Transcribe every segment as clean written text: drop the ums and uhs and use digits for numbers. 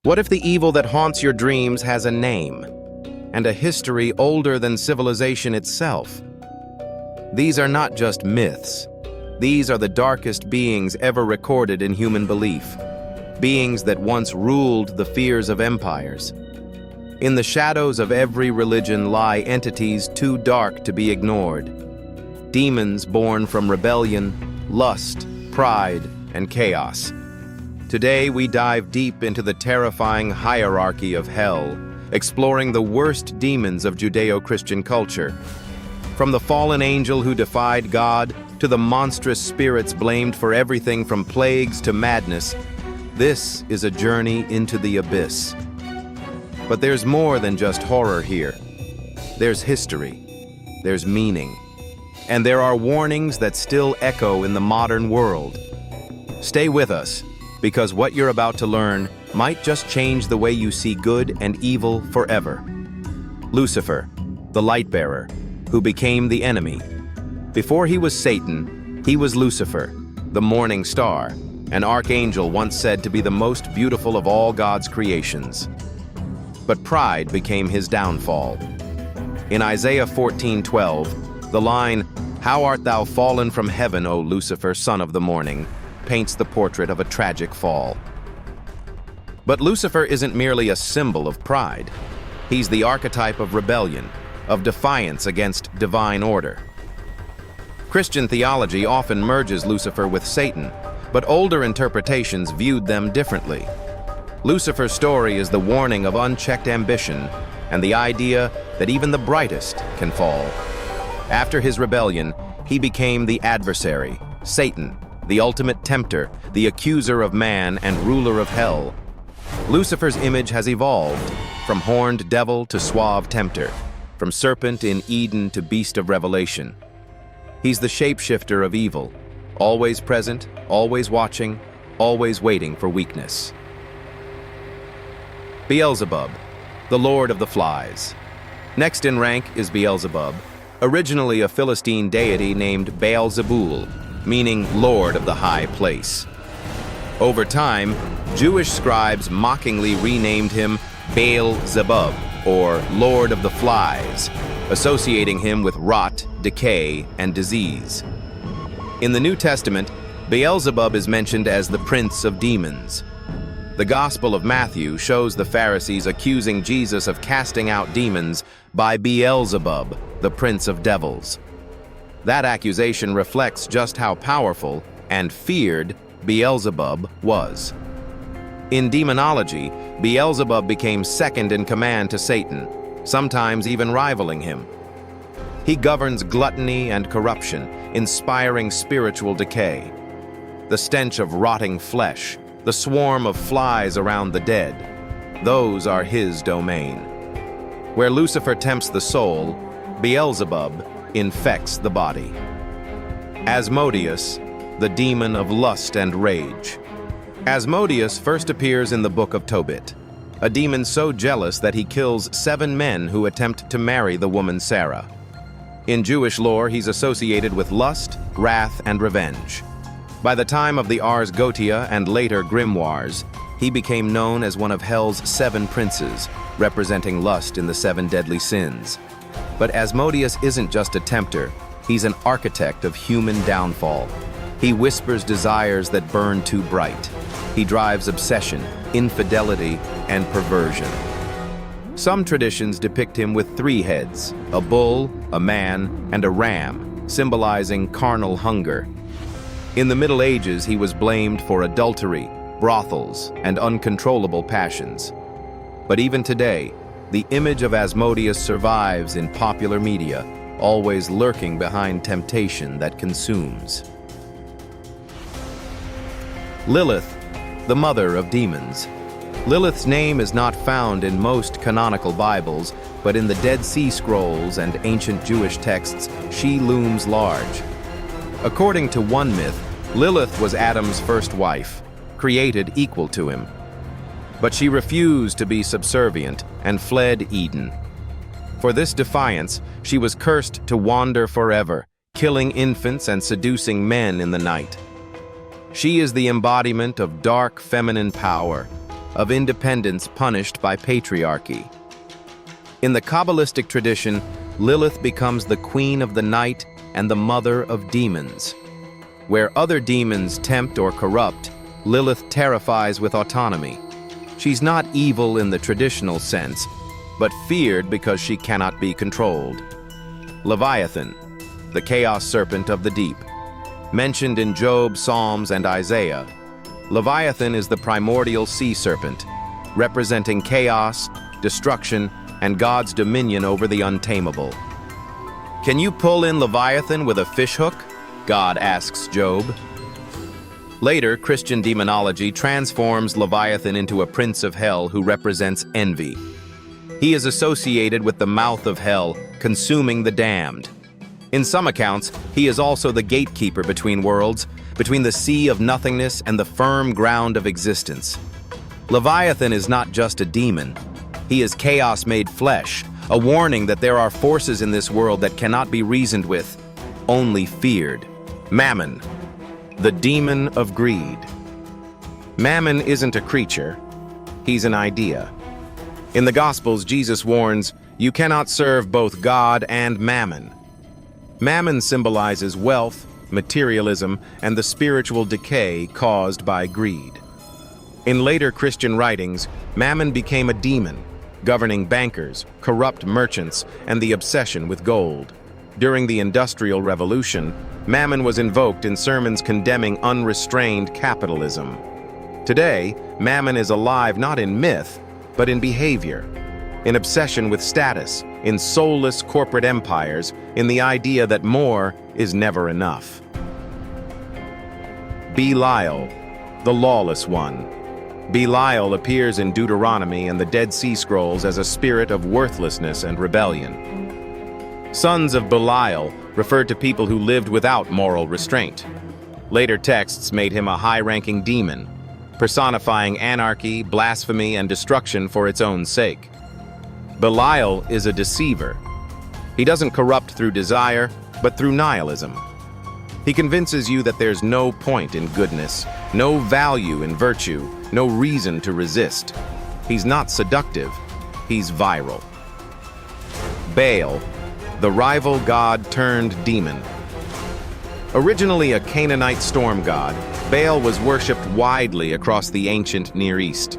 What if the evil that haunts your dreams has a name and a history older than civilization itself? These are not just myths. These are the darkest beings ever recorded in human belief, beings that once ruled the fears of empires. In the shadows of every religion lie entities too dark to be ignored. Demons born from rebellion, lust, pride, and chaos. Today we dive deep into the terrifying hierarchy of hell, exploring the worst demons of Judeo-Christian culture. From the fallen angel who defied God to the monstrous spirits blamed for everything from plagues to madness, this is a journey into the abyss. But there's more than just horror here. There's history, there's meaning, and there are warnings that still echo in the modern world. Stay with us, because what you're about to learn might just change the way you see good and evil forever. Lucifer, the light bearer, who became the enemy. Before he was Satan, he was Lucifer, the morning star, an archangel once said to be the most beautiful of all God's creations. But pride became his downfall. In Isaiah 14:12, the line, "How art thou fallen from heaven, O Lucifer, son of the morning," paints the portrait of a tragic fall. But Lucifer isn't merely a symbol of pride. He's the archetype of rebellion, of defiance against divine order. Christian theology often merges Lucifer with Satan, but older interpretations viewed them differently. Lucifer's story is the warning of unchecked ambition and the idea that even the brightest can fall. After his rebellion, he became the adversary, Satan, the ultimate tempter, the accuser of man and ruler of hell. Lucifer's image has evolved, from horned devil to suave tempter, from serpent in Eden to beast of Revelation. He's the shapeshifter of evil, always present, always watching, always waiting for weakness. Beelzebub, the lord of the flies. Next in rank is Beelzebub, originally a Philistine deity named Baal-zebul, meaning Lord of the High Place. Over time, Jewish scribes mockingly renamed him Baal-zebub, or Lord of the Flies, associating him with rot, decay, and disease. In the New Testament, Beelzebub is mentioned as the prince of demons. The Gospel of Matthew shows the Pharisees accusing Jesus of casting out demons by Beelzebub, the prince of devils. That accusation reflects just how powerful and feared Beelzebub was. In demonology, Beelzebub became second in command to Satan, sometimes even rivaling him. He governs gluttony and corruption, inspiring spiritual decay. The stench of rotting flesh, the swarm of flies around the dead, those are his domain. Where Lucifer tempts the soul, Beelzebub infects the body. Asmodeus, the demon of lust and rage. Asmodeus first appears in the book of Tobit, a demon so jealous that he kills 7 men who attempt to marry the woman Sarah. In Jewish lore, he's associated with lust, wrath, and revenge. By the time of the Ars Goetia and later grimoires, he became known as one of Hell's 7 princes, representing lust in the 7 deadly sins. But Asmodeus isn't just a tempter, he's an architect of human downfall. He whispers desires that burn too bright. He drives obsession, infidelity, and perversion. Some traditions depict him with 3 heads, a bull, a man, and a ram, symbolizing carnal hunger. In the Middle Ages, he was blamed for adultery, brothels, and uncontrollable passions. But even today, the image of Asmodeus survives in popular media, always lurking behind temptation that consumes. Lilith, the mother of demons. Lilith's name is not found in most canonical Bibles, but in the Dead Sea Scrolls and ancient Jewish texts, she looms large. According to one myth, Lilith was Adam's first wife, created equal to him. But she refused to be subservient and fled Eden. For this defiance, she was cursed to wander forever, killing infants and seducing men in the night. She is the embodiment of dark feminine power, of independence punished by patriarchy. In the Kabbalistic tradition, Lilith becomes the queen of the night and the mother of demons. Where other demons tempt or corrupt, Lilith terrifies with autonomy. She's not evil in the traditional sense, but feared because she cannot be controlled. Leviathan, the chaos serpent of the deep. Mentioned in Job, Psalms, and Isaiah, Leviathan is the primordial sea serpent, representing chaos, destruction, and God's dominion over the untamable. Can you pull in Leviathan with a fishhook? God asks Job. Later, Christian demonology transforms Leviathan into a prince of hell who represents envy. He is associated with the mouth of hell, consuming the damned. In some accounts, he is also the gatekeeper between worlds, between the sea of nothingness and the firm ground of existence. Leviathan is not just a demon. He is chaos made flesh, a warning that there are forces in this world that cannot be reasoned with, only feared. Mammon, the demon of greed. Mammon isn't a creature, he's an idea. In the Gospels, Jesus warns, "You cannot serve both God and Mammon." Mammon symbolizes wealth, materialism, and the spiritual decay caused by greed. In later Christian writings, Mammon became a demon, governing bankers, corrupt merchants, and the obsession with gold. During the Industrial Revolution, Mammon was invoked in sermons condemning unrestrained capitalism. Today, Mammon is alive not in myth, but in behavior, in obsession with status, in soulless corporate empires, in the idea that more is never enough. Belial, the lawless one. Belial appears in Deuteronomy and the Dead Sea Scrolls as a spirit of worthlessness and rebellion. Sons of Belial referred to people who lived without moral restraint. Later texts made him a high-ranking demon, personifying anarchy, blasphemy, and destruction for its own sake. Belial is a deceiver. He doesn't corrupt through desire, but through nihilism. He convinces you that there's no point in goodness, no value in virtue, no reason to resist. He's not seductive, he's viral. Baal, the rival god turned demon. Originally a Canaanite storm god, Baal was worshipped widely across the ancient Near East.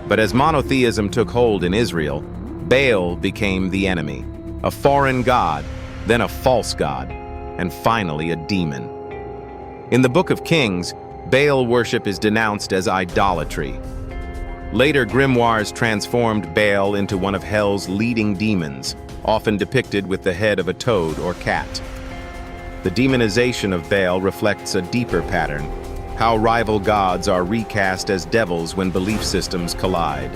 But as monotheism took hold in Israel, Baal became the enemy, a foreign god, then a false god, and finally a demon. In the Book of Kings, Baal worship is denounced as idolatry. Later grimoires transformed Baal into one of hell's leading demons, often depicted with the head of a toad or cat. The demonization of Baal reflects a deeper pattern, how rival gods are recast as devils when belief systems collide.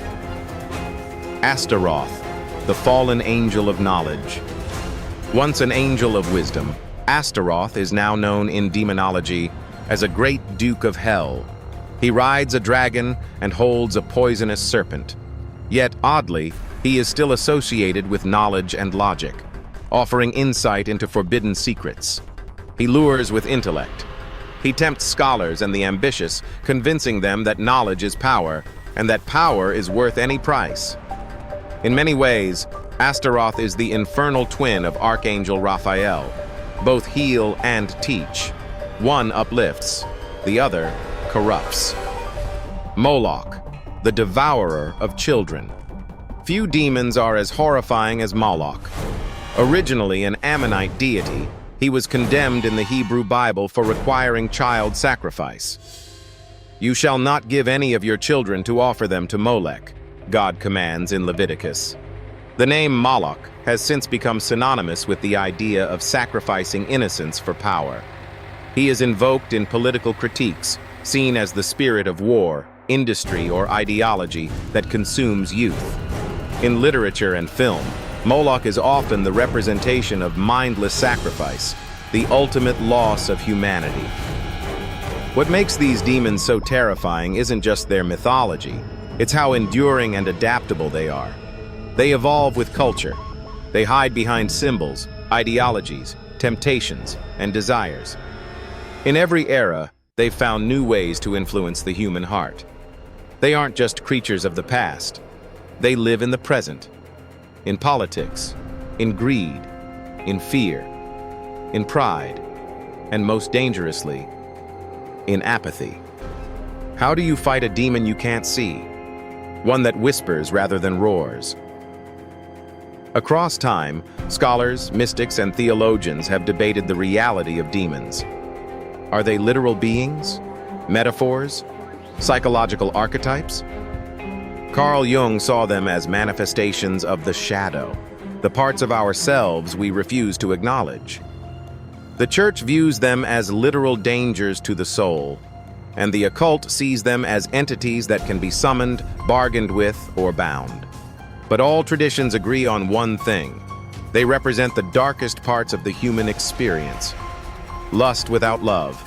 Astaroth, the fallen angel of knowledge. Once an angel of wisdom, Astaroth is now known in demonology as a great duke of hell. He rides a dragon and holds a poisonous serpent. Yet, oddly, he is still associated with knowledge and logic, offering insight into forbidden secrets. He lures with intellect. He tempts scholars and the ambitious, convincing them that knowledge is power, and that power is worth any price. In many ways, Astaroth is the infernal twin of Archangel Raphael. Both heal and teach. One uplifts, the other corrupts. Moloch, the devourer of children. Few demons are as horrifying as Moloch. Originally an Ammonite deity, he was condemned in the Hebrew Bible for requiring child sacrifice. "You shall not give any of your children to offer them to Moloch," God commands in Leviticus. The name Moloch has since become synonymous with the idea of sacrificing innocence for power. He is invoked in political critiques, seen as the spirit of war, industry, or ideology that consumes youth. In literature and film, Moloch is often the representation of mindless sacrifice, the ultimate loss of humanity. What makes these demons so terrifying isn't just their mythology, it's how enduring and adaptable they are. They evolve with culture. They hide behind symbols, ideologies, temptations, and desires. In every era, they've found new ways to influence the human heart. They aren't just creatures of the past. They live in the present, in politics, in greed, in fear, in pride, and most dangerously, in apathy. How do you fight a demon you can't see? One that whispers rather than roars. Across time, scholars, mystics, and theologians have debated the reality of demons. Are they literal beings? Metaphors? Psychological archetypes? Carl Jung saw them as manifestations of the shadow, the parts of ourselves we refuse to acknowledge. The church views them as literal dangers to the soul, and the occult sees them as entities that can be summoned, bargained with, or bound. But all traditions agree on one thing. They represent the darkest parts of the human experience. Lust without love,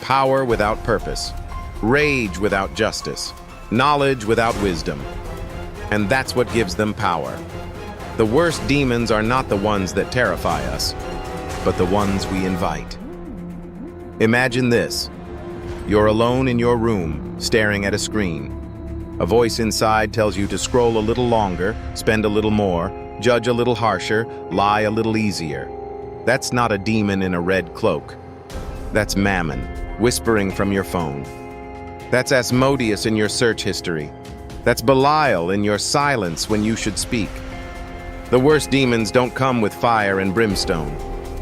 power without purpose, rage without justice, knowledge without wisdom. And that's what gives them power. The worst demons are not the ones that terrify us, but the ones we invite. Imagine this. You're alone in your room, staring at a screen. A voice inside tells you to scroll a little longer, spend a little more, judge a little harsher, lie a little easier. That's not a demon in a red cloak. That's Mammon, whispering from your phone. That's Asmodeus in your search history. That's Belial in your silence when you should speak. The worst demons don't come with fire and brimstone.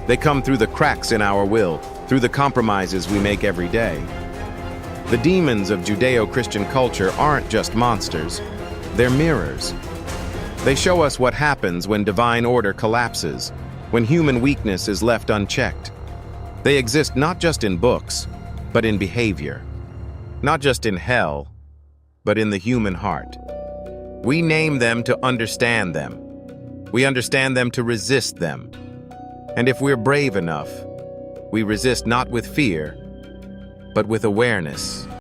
They come through the cracks in our will, through the compromises we make every day. The demons of Judeo-Christian culture aren't just monsters. They're mirrors. They show us what happens when divine order collapses, when human weakness is left unchecked. They exist not just in books, but in behavior. Not just in hell, but in the human heart. We name them to understand them. We understand them to resist them. And if we're brave enough, we resist not with fear, but with awareness.